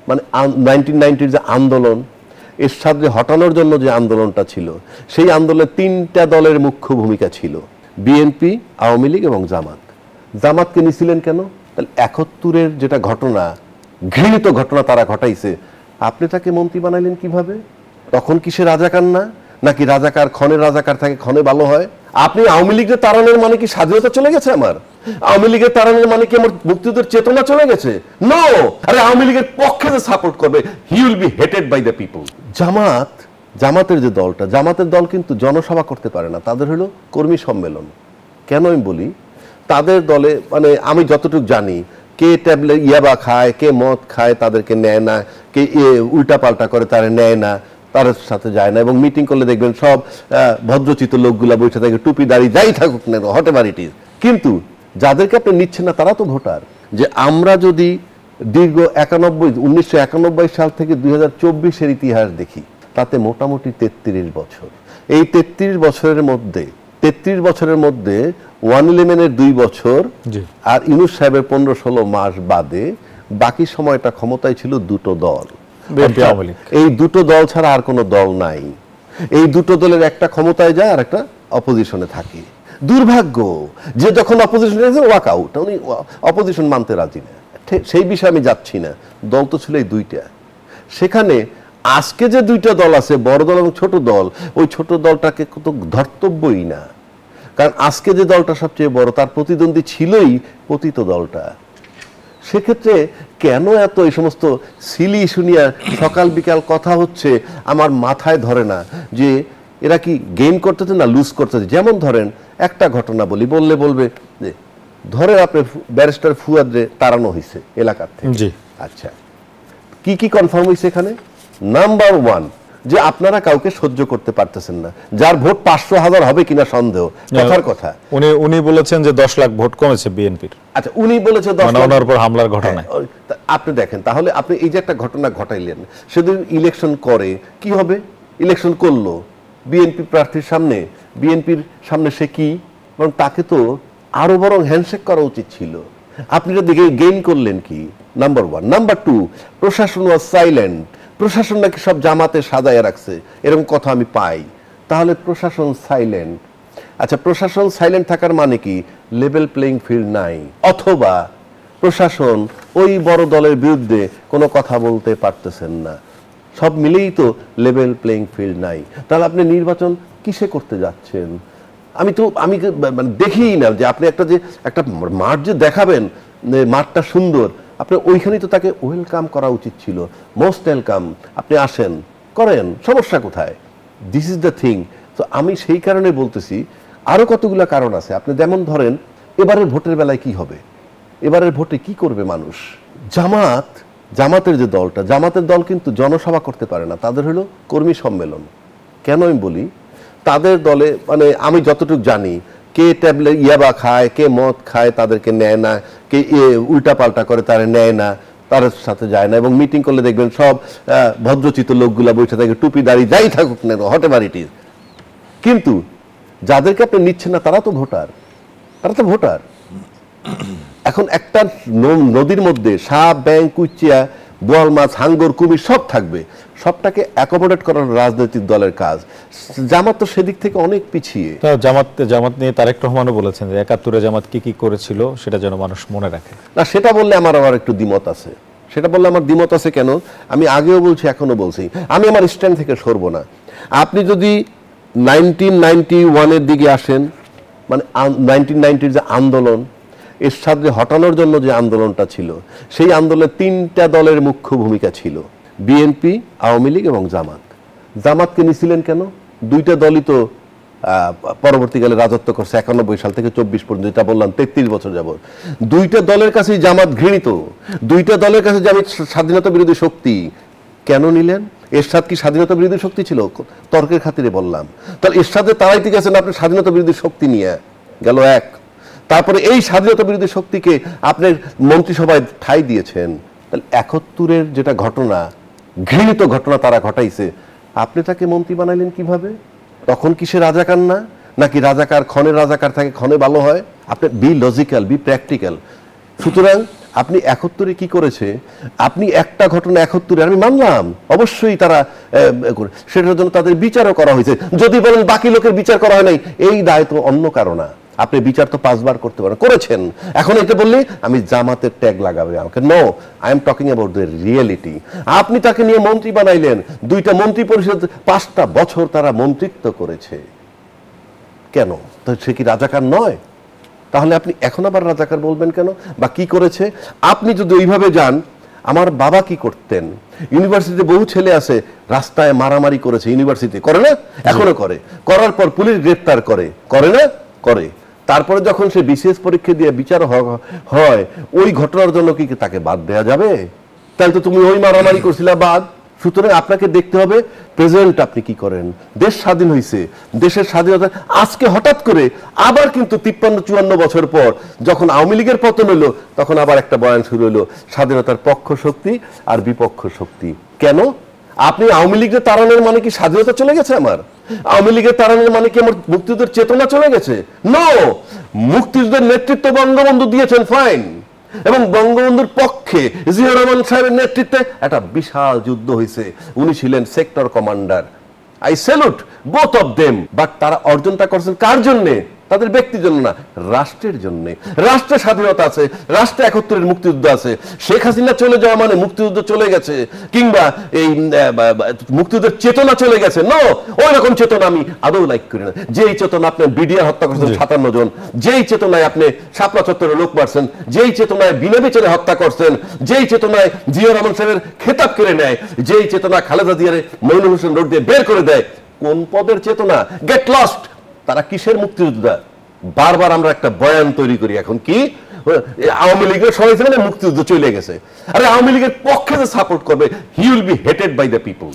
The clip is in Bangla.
মানে 1990-র যে আন্দোলন, এরশাদ হটানোর জন্য যে আন্দোলনটা ছিল, সেই আন্দোলনে তিনটা দলের মুখ্য ভূমিকা ছিল, বিএনপি, আওয়ামী লীগ এবং জামাত। জামাতকে নিছিলেন কেন? তাহলে 71-এর যেটা ঘটনা, ঘৃণিত ঘটনা তারা ঘটাইছে, আপনি তাকে মন্ত্রী বানাইলেন কিভাবে? তখন কি সে রাজাকার না? নাকি রাজাকার ক্ষণে রাজাকার থাকে ক্ষণে ভালো হয়? আপনি আওয়ামী লীগের তাড়ানোর মানে কি স্বাধীনতা চলে গেছে আমার? আওয়ামী লীগের তাড়ানোর মানে কি আমার মুক্তিযুদ্ধের চেতনা চলে গেছে? নো! আরে আওয়ামী লীগের পক্ষে যে সাপোর্ট করবে, he will be hated by the people. জামাতের যে দলটা, জামাতের দল কিন্তু জনসভা করতে পারে না, তাদের হলো কর্মী সম্মেলন। কেন আমি বলি? তাদের দলে মানে আমি যতটুকু জানি, কে ট্যাবলেট ইয়াবা খায়, কে মদ খায়, তাদেরকে নেয় না, কে উল্টা পাল্টা করে তারা নেয় না, তার সাথে যায় না। এবং মিটিং করলে দেখবেন সব ভদ্রচিত লোকগুলা বসে থাকে, টুপি দাড়ি যাই থাকুক না, হট এভার ইট ইজ। কিন্তু যাদেরকে আপনি নিচ্ছেন না তারা তো ভোটার। যে আমরা যদি দীর্ঘ 1991 সাল থেকে 2024-এর ইতিহাস দেখি, তাতে মোটামুটি 33 বছর। এই 33 বছরের মধ্যে 111-এর 2 বছর আর ইউনূস সাহেবের 15-16 মাস বাদে বাকি সময়টা ক্ষমতায় ছিল দুটো দল। এই দুটো দল ছাড়া আর কোনো দল নাই। এই দুটো দলের একটা ক্ষমতায় যায় আর একটা অপোজিশনে থাকে। দুর্ভাগ্য যে যখন অপোজিশনে আছে ওয়াক আউট, উনি অপোজিশন মানতে রাজি না। সেই বিষয়ে আমি যাচ্ছি না, দল তো ছিল এই দুইটা। সেখানে আজকে যে দুইটা দল আছে, বড় দল এবং ছোট দল, ওই ছোট দলটাকে তো ধর্তব্যই না। কারণ আজকে যে দলটা সবচেয়ে বড়, তার প্রতিদ্বন্দ্বী ছিলই পতিত দলটা। সেক্ষেত্রে কেন এত এই সমস্ত সিলি ইস্যু নিয়ে সকাল বিকাল কথা হচ্ছে, আমার মাথায় ধরে না যে এরা কি গেইন করতেছে না লুজ করতেছে। যেমন ধরেন একটা ঘটনা বলবে যে ধরে আপনি ব্যারিস্টার ফুয়াদরে তাড়ানো হয়েছে এলাকার থেকে। আচ্ছা, কি কি কনফার্ম হয়েছে এখানে? নাম্বার 1, যে আপনারা কাউকে সহ্য করতে পারতেছেন না, যার ভোট 500,000 হবে কিনা সন্দেহ। কথার কথা উনি বলেছেন যে 10 লাখ ভোট কমেছে বিএনপির। আচ্ছা, উনি বলেছে 10 লাখ উপর হামলার ঘটনা। আপনি দেখেন, তাহলে আপনি এই যে একটা ঘটনা ঘটাইলেন, সেদিন ইলেকশন করে কি হবে? ইলেকশন করলো বিএনপি প্রার্থীর সামনে, বিএনপির সামনে সে কি, কারণ তাকে তো আরো বরং হ্যান্ডশেক করা উচিত ছিল। আপনি যদি গেইন করলেন কি? নাম্বার 1। নাম্বার 2, প্রশাসন ওয়াজ সাইলেন্ট। প্রশাসন নাকি সব জামাতে সাজায় রাখছে, এরকম কথা আমি পাই। তাহলে প্রশাসন সাইলেন্ট। আচ্ছা, প্রশাসন সাইলেন্ট থাকার মানে কি? লেভেল প্লেইং ফিল্ড নাই, অথবা প্রশাসন ওই বড় দলের বিরুদ্ধে কোনো কথা বলতে পারতেছেন না। সব মিলেই তো লেভেল প্লেইং ফিল্ড নাই। তাহলে আপনি নির্বাচন কিসে করতে যাচ্ছেন? আমি মানে দেখিই না যে আপনি একটা মাঠ যে দেখাবেন, মাঠটা সুন্দর, আপনি ওইখানেই তো তাকে ওয়েলকাম করা উচিত ছিল। মোস্ট ওয়েলকাম, আপনি আসেন, করেন, সমস্যা কোথায়? This is the thing. তো আমি সেই কারণে বলতেছি, আরো কতগুলো কারণ আছে। আপনি যেমন ধরেন এবারের ভোটের বেলায় কি হবে, এবারের ভোটে কি করবে মানুষ? জামাতের যে দলটা, জামাতের দল কিন্তু জনসভা করতে পারে না, তাদের হলো কর্মী সম্মেলন। কেন আমি বলি? তাদের দলে মানে আমি যতটুকু জানি, কে ট্যাবলেট ইয়াবা খায়, কে মদ খায়, তাদেরকে নেয় না, কে উল্টা পাল্টা করে তারা নেয় না, তার সাথে যায় না। এবং মিটিং করলে দেখবেন সব ভদ্রচিত লোকগুলা বসে থাকে, টুপি দাড়ি যাই থাকুক না, হট এভার ইট ইজ। কিন্তু যাদেরকে আপনি নিচ্ছেন না তারা তো ভোটার। এখন একটা নদীর মধ্যে সাপ, ব্যাং, কুচিয়া, বোয়াল মাছ, হাঙ্গর, কুমির সব থাকবে। সবটাকে অ্যাকোমোডেট করার রাজনৈতিক দলের কাজ। জামাত তো সেদিক থেকে অনেক পিছিয়ে। জামাত নিয়ে তারেক রহমানও বলেছেন যে 71-এ জামাত কি কি করেছিল সেটা যেন মানুষ মনে রাখে। না, সেটা বললে আমার একটু দ্বিমত আছে। কেন? আমি আগেও বলছি, এখনো বলছি, আমি আমার স্ট্যান্ড থেকে সরব না। আপনি যদি 1991-এর দিকে আসেন, মানে 1990-র যে আন্দোলন, এরশাদ হটানোর জন্য যে আন্দোলনটা ছিল, সেই আন্দোলনে তিনটা দলের মুখ্য ভূমিকা ছিল, বিএনপি, আওয়ামী লীগ এবং জামাত। জামাতকে নিছিলেন কেন? দুইটা দলই তো পরবর্তীকালে রাজত্ব করছে 91 সাল থেকে 24 পর্যন্ত, যেটা বললাম 33 বছর যাবত। দুইটা দলের কাছেই জামাত ঘৃণিত, দুইটা দলের কাছে জামাত স্বাধীনতা বিরোধী শক্তি। কেন নিলেন? এরশাদ কি স্বাধীনতা বিরোধী শক্তি ছিল? তর্কের খাতিরে বললাম। তাহলে এরশাদে তারাইতে গেছেন আপনি স্বাধীনতা বিরোধী শক্তি নিয়ে গেল এক। তারপরে এই স্বাধীনতা বিরোধী শক্তিকে আপনার মন্ত্রিসভায় ঠাঁই দিয়েছেন। তাহলে 71-এর যেটা ঘটনা, ঘৃণিত ঘটনা তারা ঘটাইছে, আপনি তাকে মন্ত্রী বানাইলেন কিভাবে? তখন কি সে রাজাকার না? নাকি রাজাকার ক্ষণে রাজাকার থাকে ক্ষণে ভালো হয়? আপনি বি লজিক্যাল, বি প্র্যাকটিক্যাল। সুতরাং আপনি 71-এ কি করেছে, আপনি একটা ঘটনা 71-এ আমি মানলাম অবশ্যই তারা সেটার জন্য তাদের বিচারও করা হয়েছে। যদি বলেন বাকি লোকের বিচার করা হয় নাই, এই দায় তো অন্য কারো না। আপনি বিচার তো 5 বার করতে পারেন, করেছেন। এখন এটা বললে আমি জামাতের ট্যাগ লাগাবে আমাকে। No, I am talking about the reality. আপনি তাকে নিয়ে মন্ত্রী বানাইলেন, 2টা মন্ত্রী পরিষদ, 5টা বছর তারা মন্ত্রিত্ব করেছে। কেন? তো সে কি রাজাকার নয়? তাহলে আপনি এখন আবার রাজাকার বলবেন কেন? বা কি করেছে? আপনি যদি ওইভাবে যান, আমার বাবা কি করতেন, ইউনিভার্সিটিতে বহু ছেলে আছে রাস্তায় মারামারি করেছে, ইউনিভার্সিটি করে না, এখনো করে, করার পর পুলিশ গ্রেফতার করে না, করে। তারপরে যখন সে বিসিএস পরীক্ষা দিয়ে বিচার হয়, ওই ঘটনার জন্য কি তাকে বাদ দেওয়া যাবে? তাহলে তো তুমি ওই মারামারি করছিলা বাদ। সুতরাং আপনাকে দেখতে হবে প্রেজেন্ট আপনি কি করেন। দেশ স্বাধীন হয়েছে, দেশের স্বাধীনতা আজকে হঠাৎ করে আবার কিন্তু 53-54 বছর পর যখন আওয়ামী লীগের পতন হলো, তখন আবার একটা বয়ান শুরু হলো, স্বাধীনতার পক্ষ শক্তি আর বিপক্ষ শক্তি। কেন? আপনি আওয়ামী লীগের তাড়ানোর মানে কি স্বাধীনতা চলে গেছে আমার? আওয়ামী লীগের তাড়ানোর মানে কি আমার মুক্তিযুদ্ধের চেতনা চলে গেছে? নো, মুক্তিযুদ্ধের নেতৃত্ব বঙ্গবন্ধু দিয়েছেন, ফাইন। এবং বঙ্গবন্ধুর পক্ষে জিয়াউর রহমান সাহেবের নেতৃত্বে একটা বিশাল যুদ্ধ হয়েছে, উনি ছিলেন sector commander. I salute both of them. But তারা অর্জনটা করছেন কার জন্যে? তাদের ব্যক্তির জন্য না, রাষ্ট্রের জন্য। রাষ্ট্রের স্বাধীনতা আছে, রাষ্ট্রে 71-এর মুক্তিযুদ্ধ আছে। শেখ হাসিনা চলে যাওয়া মানে মুক্তিযুদ্ধ চলে গেছে, কিংবা এই মুক্তিযুদ্ধের চেতনা চলে গেছে? নো, ওই রকম চেতনা আমি আদৌ লাইক করি না। যেই চেতনা আপনি বিডিআর হত্যা করছেন 57 জন, যেই চেতনায় আপনি শাপলা চত্বরে লোক মারছেন, যেই চেতনায় বিনা বিচারে হত্যা করছেন, যেই চেতনায় জিয়াউর রহমান সাহেবের খেতাব কেড়ে নেয়, যেই চেতনা খালেদা জিয়ারে মইনুল হোসেন রোড দিয়ে বের করে দেয়, কোন পদের চেতনা? Get lost. তারা কিসের মুক্তিযোদ্ধা? বারবার আমরা একটা বয়ান তৈরি করি এখন, কি আওয়ামী লীগের সবাই মানে মুক্তিযুদ্ধ চলে গেছে। আরে আওয়ামী লীগের পক্ষে যে সাপোর্ট করবে, he will be hated by the people.